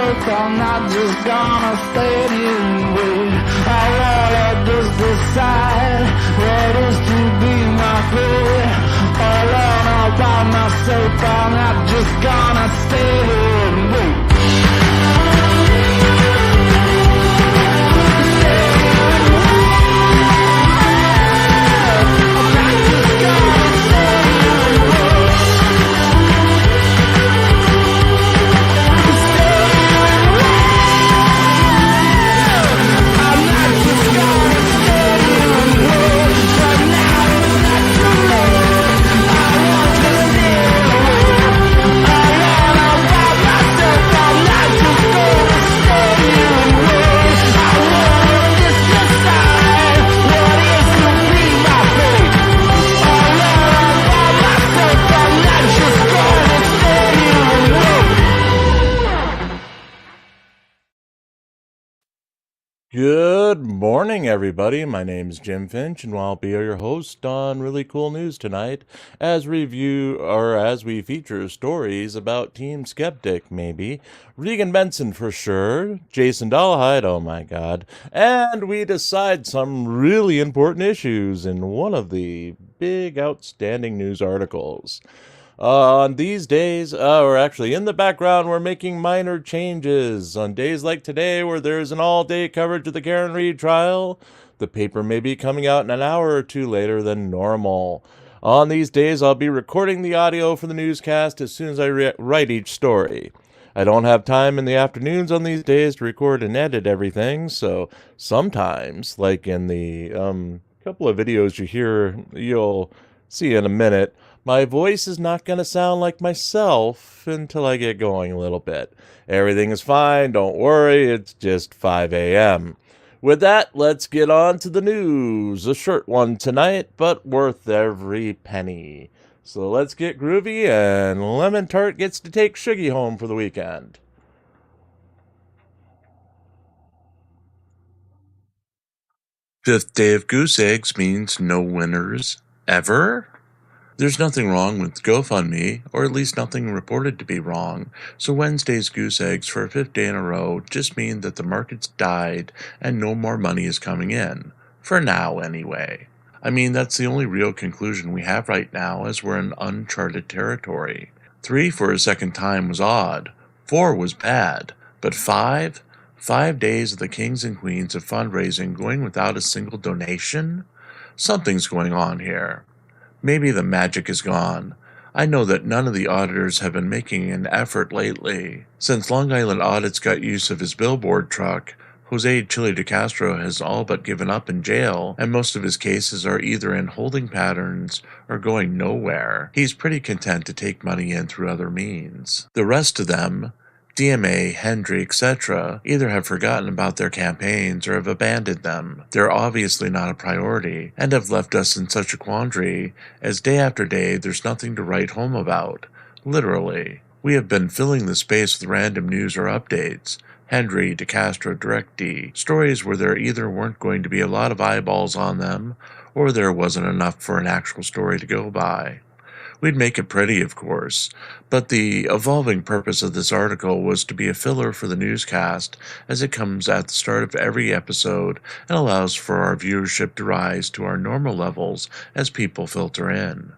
myself, I'm not just gonna stand here and wait. All I just decide what is to be my fate. All by myself, I'm not just gonna stay here and wait. Good morning, everybody. My name's Jim Finch, and I'll be your host on Really Cool News tonight as we feature stories about Team Skeptic, maybe, Regan Benson for sure, Jason Dollahide, oh my god, and we decide some really important issues in one of the big outstanding news articles. On these days, or actually in the background, we're making minor changes. On days like today, where there's an all-day coverage of the Karen Read trial, the paper may be coming out an hour or two later than normal. On these days, I'll be recording the audio for the newscast as soon as I write each story. I don't have time in the afternoons on these days to record and edit everything, so sometimes, like in the couple of videos you'll see in a minute, my voice is not going to sound like myself until I get going a little bit. Everything is fine, don't worry, it's just 5 a.m. With that, let's get on to the news. A short one tonight, but worth every penny. So let's get groovy, and Lemon Tart gets to take Shuggy home for the weekend. Fifth day of goose eggs means no winners ever? There's nothing wrong with GoFundMe, or at least nothing reported to be wrong, so Wednesday's goose eggs for a fifth day in a row just mean that the market's died and no more money is coming in. For now, anyway. I mean, that's the only real conclusion we have right now, as we're in uncharted territory. 3 for a second time was odd. 4 was bad. But 5? 5 days of the kings and queens of fundraising going without a single donation? Something's going on here. Maybe the magic is gone. I know that none of the auditors have been making an effort lately. Since Long Island Audits got use of his billboard truck, Jose Chile de Castro has all but given up in jail, and most of his cases are either in holding patterns or going nowhere. He's pretty content to take money in through other means. The rest of them, DMA, Hendry, etc., either have forgotten about their campaigns or have abandoned them. They're obviously not a priority, and have left us in such a quandary as day after day there's nothing to write home about. Literally. We have been filling the space with random news or updates. Hendry, De Castro, Direct D. Stories where there either weren't going to be a lot of eyeballs on them, or there wasn't enough for an actual story to go by. We'd make it pretty, of course, but the evolving purpose of this article was to be a filler for the newscast, as it comes at the start of every episode and allows for our viewership to rise to our normal levels as people filter in.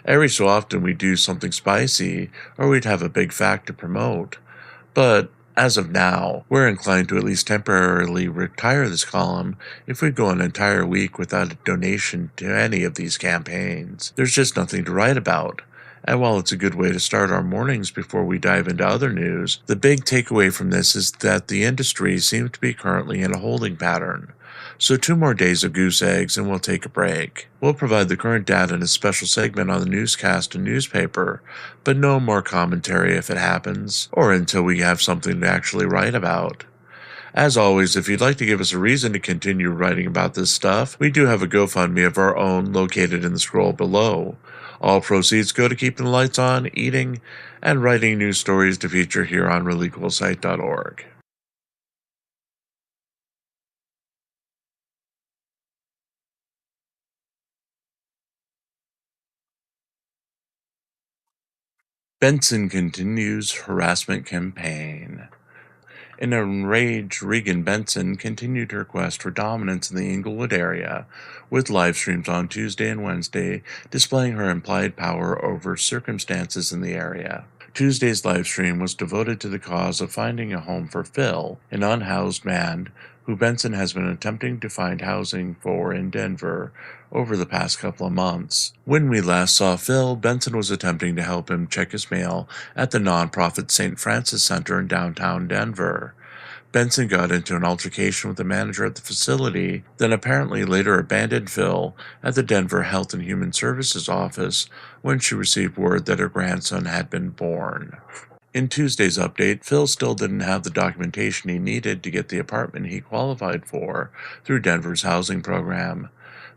Every so often we'd do something spicy, or we'd have a big fact to promote, but as of now, we're inclined to at least temporarily retire this column if we go an entire week without a donation to any of these campaigns. There's just nothing to write about. And while it's a good way to start our mornings before we dive into other news, the big takeaway from this is that the industry seems to be currently in a holding pattern. So 2 more days of goose eggs and we'll take a break. We'll provide the current data in a special segment on the newscast and newspaper, but no more commentary if it happens, or until we have something to actually write about. As always, if you'd like to give us a reason to continue writing about this stuff, we do have a GoFundMe of our own located in the scroll below. All proceeds go to keeping the lights on, eating, and writing news stories to feature here on ReallyCoolSite.org. Benson continues harassment campaign. An enraged Regan Benson continued her quest for dominance in the Inglewood area, with live streams on Tuesday and Wednesday displaying her implied power over circumstances in the area. Tuesday's live stream was devoted to the cause of finding a home for Phil, an unhoused man who Benson has been attempting to find housing for in Denver over the past couple of months. When we last saw Phil, Benson was attempting to help him check his mail at the nonprofit St. Francis Center in downtown Denver. Benson got into an altercation with the manager at the facility, then apparently later abandoned Phil at the Denver Health and Human Services office when she received word that her grandson had been born. In Tuesday's update, Phil still didn't have the documentation he needed to get the apartment he qualified for through Denver's housing program.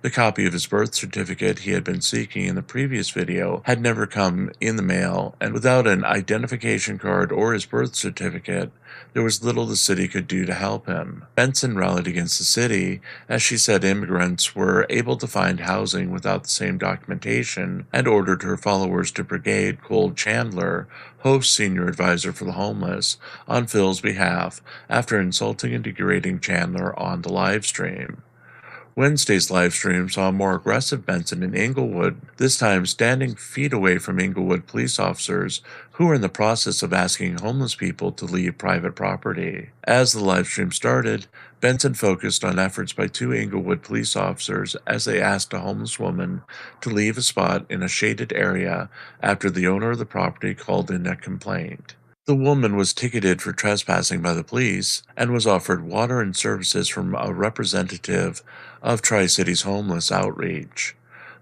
The copy of his birth certificate he had been seeking in the previous video had never come in the mail, and without an identification card or his birth certificate, there was little the city could do to help him. Benson rallied against the city, as she said immigrants were able to find housing without the same documentation, and ordered her followers to brigade Cole Chandler, Host's senior advisor for the homeless, on Phil's behalf after insulting and degrading Chandler on the live stream. Wednesday's live stream saw a more aggressive Benson in Inglewood, this time standing feet away from Inglewood police officers who were in the process of asking homeless people to leave private property. As the live stream started, Benson focused on efforts by two Inglewood police officers as they asked a homeless woman to leave a spot in a shaded area after the owner of the property called in a complaint. The woman was ticketed for trespassing by the police and was offered water and services from a representative of Tri-Cities Homeless Outreach.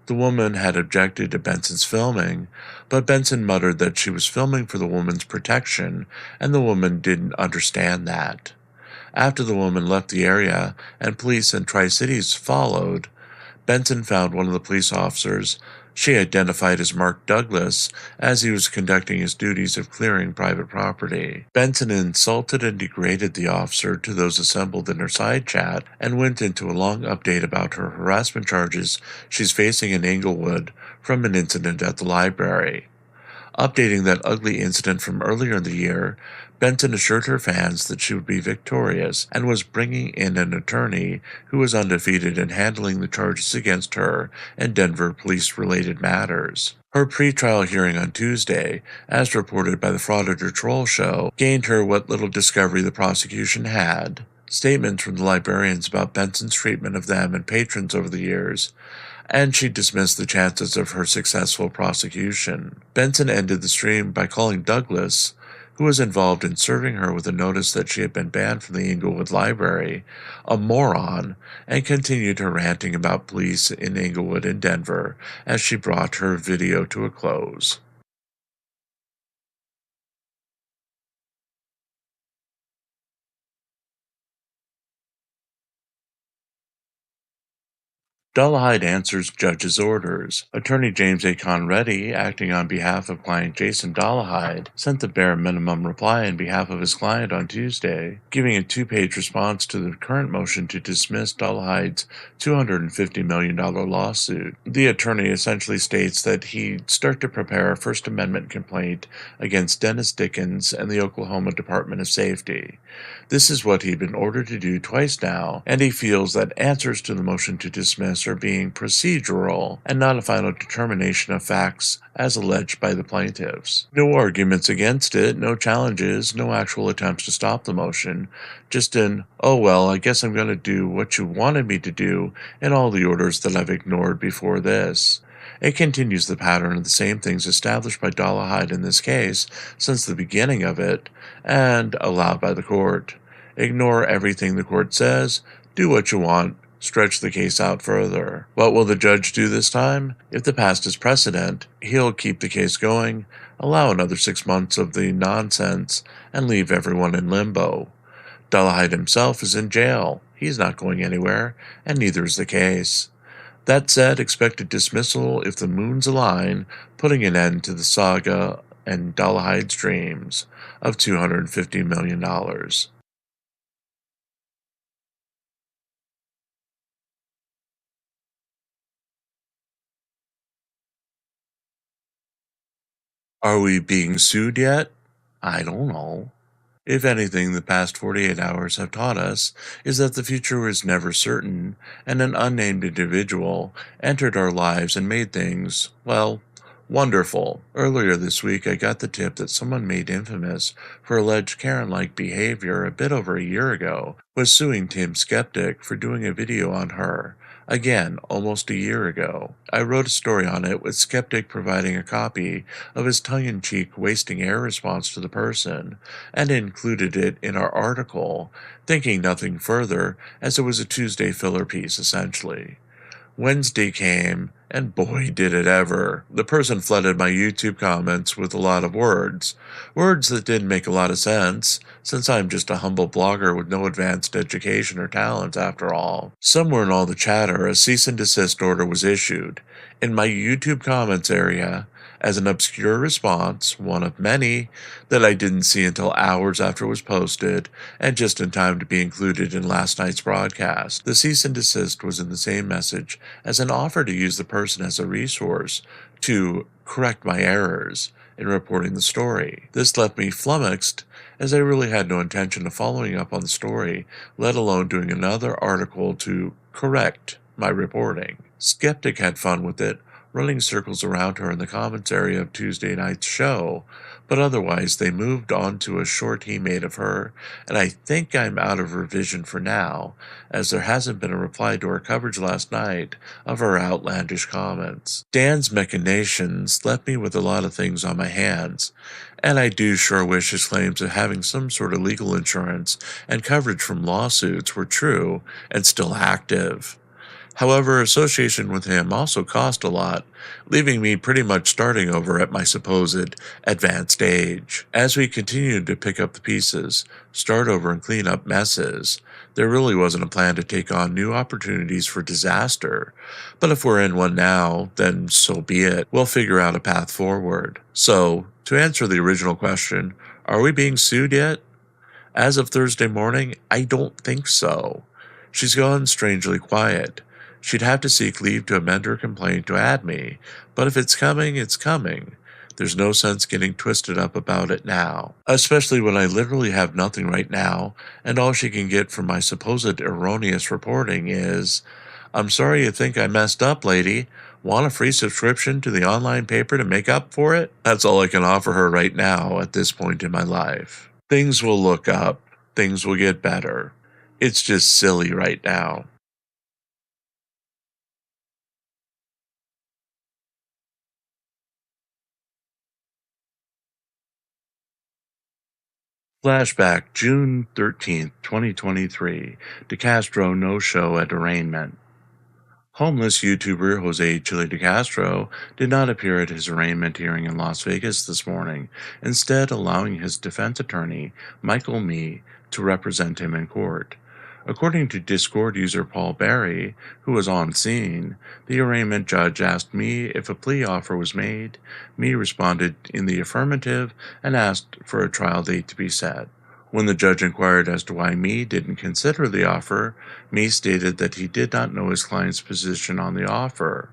The woman had objected to Benson's filming, but Benson muttered that she was filming for the woman's protection, and the woman didn't understand that. After the woman left the area and police and Tri-Cities followed, Benson found one of the police officers she identified as Mark Douglas as he was conducting his duties of clearing private property. Benson insulted and degraded the officer to those assembled in her side chat and went into a long update about her harassment charges she's facing in Inglewood from an incident at the library. Updating that ugly incident from earlier in the year, Benson assured her fans that she would be victorious and was bringing in an attorney who was undefeated in handling the charges against her and Denver police-related matters. Her pretrial hearing on Tuesday, as reported by the Frauditor Troll Show, gained her what little discovery the prosecution had. Statements from the librarians about Benson's treatment of them and patrons over the years, and she dismissed the chances of her successful prosecution. Benson ended the stream by calling Douglas, who was involved in serving her with a notice that she had been banned from the Inglewood Library, a moron, and continued her ranting about police in Inglewood and Denver as she brought her video to a close. Dullahide answers judge's orders. Attorney James A. Conready, acting on behalf of client Jason Dullahide, sent the bare minimum reply on behalf of his client on Tuesday, giving a two-page response to the current motion to dismiss Dullahide's $250 million lawsuit. The attorney essentially states that he'd start to prepare a First Amendment complaint against Dennis Dickens and the Oklahoma Department of Safety. This is what he'd been ordered to do twice now, and he feels that answers to the motion to dismiss are being procedural and not a final determination of facts as alleged by the plaintiffs. No arguments against it, no challenges, no actual attempts to stop the motion, just an, oh well, I guess I'm going to do what you wanted me to do and all the orders that I've ignored before this. It continues the pattern of the same things established by Dullahide in this case since the beginning of it, and allowed by the court. Ignore everything the court says, do what you want, stretch the case out further. What will the judge do this time? If the past is precedent, he'll keep the case going, allow another 6 months of the nonsense, and leave everyone in limbo. Dullahide himself is in jail. He's not going anywhere, and neither is the case. That said, expect a dismissal if the moons align, putting an end to the saga and Dullahide's dreams of $250 million. Are we being sued yet? I don't know. If anything, the past 48 hours have taught us is that the future is never certain, and an unnamed individual entered our lives and made things, well, wonderful. Earlier this week, I got the tip that someone made infamous for alleged Karen-like behavior a bit over a year ago was suing Team Skeptic for doing a video on her. Again, almost a year ago. I wrote a story on it with Skeptic providing a copy of his tongue-in-cheek wasting air response to the person, and included it in our article, thinking nothing further, as it was a Tuesday filler piece essentially. Wednesday came, and boy did it ever. The person flooded my YouTube comments with a lot of words that didn't make a lot of sense, since I'm just a humble blogger with no advanced education or talent after all. Somewhere in all the chatter, a cease and desist order was issued. In my YouTube comments area, as an obscure response, one of many, that I didn't see until hours after it was posted, and just in time to be included in last night's broadcast. The cease and desist was in the same message as an offer to use the person as a resource to correct my errors in reporting the story. This left me flummoxed, as I really had no intention of following up on the story, let alone doing another article to correct my reporting. Skeptic had fun with it, running circles around her in the comments area of Tuesday night's show, but otherwise they moved on to a short he made of her, and I think I'm out of revision for now, as there hasn't been a reply to our coverage last night of her outlandish comments. Dan's machinations left me with a lot of things on my hands, and I do sure wish his claims of having some sort of legal insurance and coverage from lawsuits were true and still active. However, association with him also cost a lot, leaving me pretty much starting over at my supposed advanced age. As we continued to pick up the pieces, start over and clean up messes, there really wasn't a plan to take on new opportunities for disaster. But if we're in one now, then so be it. We'll figure out a path forward. So, to answer the original question, are we being sued yet? As of Thursday morning, I don't think so. She's gone strangely quiet. She'd have to seek leave to amend her complaint to add me, but if it's coming, it's coming. There's no sense getting twisted up about it now, especially when I literally have nothing right now, and all she can get from my supposed erroneous reporting is, "I'm sorry you think I messed up, lady. Want a free subscription to the online paper to make up for it?" That's all I can offer her right now at this point in my life. Things will look up. Things will get better. It's just silly right now. Flashback, June 13th, 2023. DeCastro no-show at arraignment. Homeless YouTuber Jose Chile DeCastro did not appear at his arraignment hearing in Las Vegas this morning, instead allowing his defense attorney, Michael Mee, to represent him in court. According to Discord user Paul Barry, who was on scene, the arraignment judge asked Mee if a plea offer was made. Mee responded in the affirmative and asked for a trial date to be set. When the judge inquired as to why Mee didn't consider the offer, Mee stated that he did not know his client's position on the offer.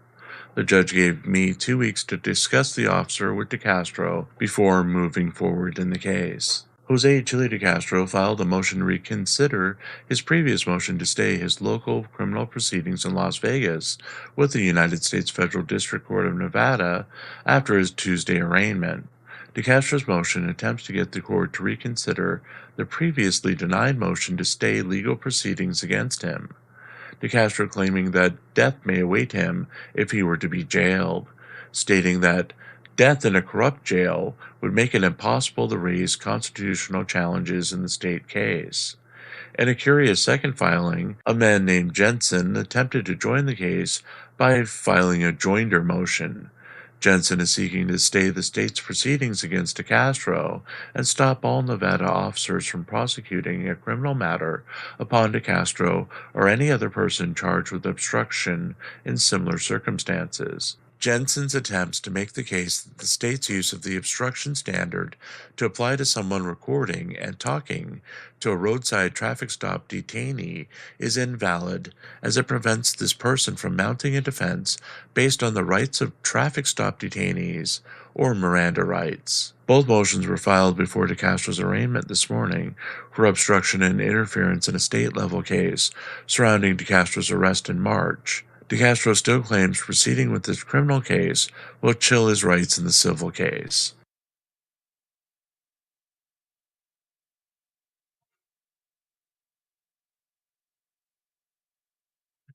The judge gave Mee 2 weeks to discuss the offer with DeCastro before moving forward in the case. Jose Chile DeCastro filed a motion to reconsider his previous motion to stay his local criminal proceedings in Las Vegas with the United States Federal District Court of Nevada after his Tuesday arraignment. DeCastro's motion attempts to get the court to reconsider the previously denied motion to stay legal proceedings against him. DeCastro claiming that death may await him if he were to be jailed, stating that death in a corrupt jail would make it impossible to raise constitutional challenges in the state case. In a curious second filing, a man named Jensen attempted to join the case by filing a joinder motion. Jensen is seeking to stay the state's proceedings against DeCastro and stop all Nevada officers from prosecuting a criminal matter upon DeCastro or any other person charged with obstruction in similar circumstances. Jensen's attempts to make the case that the state's use of the obstruction standard to apply to someone recording and talking to a roadside traffic stop detainee is invalid, as it prevents this person from mounting a defense based on the rights of traffic stop detainees or Miranda rights. Both motions were filed before DeCastro's arraignment this morning for obstruction and interference in a state-level case surrounding DeCastro's arrest in March. DeCastro still claims proceeding with this criminal case will chill his rights in the civil case.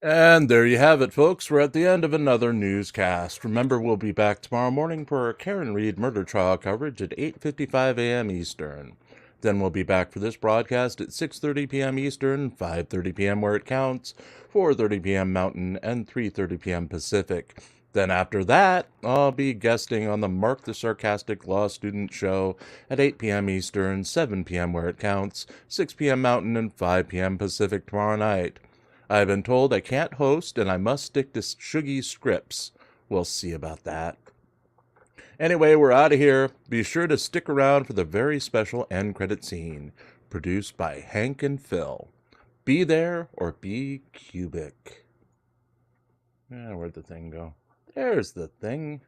And there you have it, folks. We're at the end of another newscast. Remember, we'll be back tomorrow morning for our Karen Reed murder trial coverage at 8:55 a.m. Eastern. Then we'll be back for this broadcast at 6:30 p.m. Eastern, 5:30 p.m. where it counts, 4:30 p.m. Mountain, and 3:30 p.m. Pacific. Then after that, I'll be guesting on the Mark the Sarcastic Law Student Show at 8 p.m. Eastern, 7 p.m. where it counts, 6 p.m. Mountain, and 5 p.m. Pacific tomorrow night. I've been told I can't host and I must stick to Shuggy scripts. We'll see about that. Anyway, we're out of here. Be sure to stick around for the very special end credit scene, produced by Hank and Phil. Be there or be cubic. Where'd the thing go? There's the thing.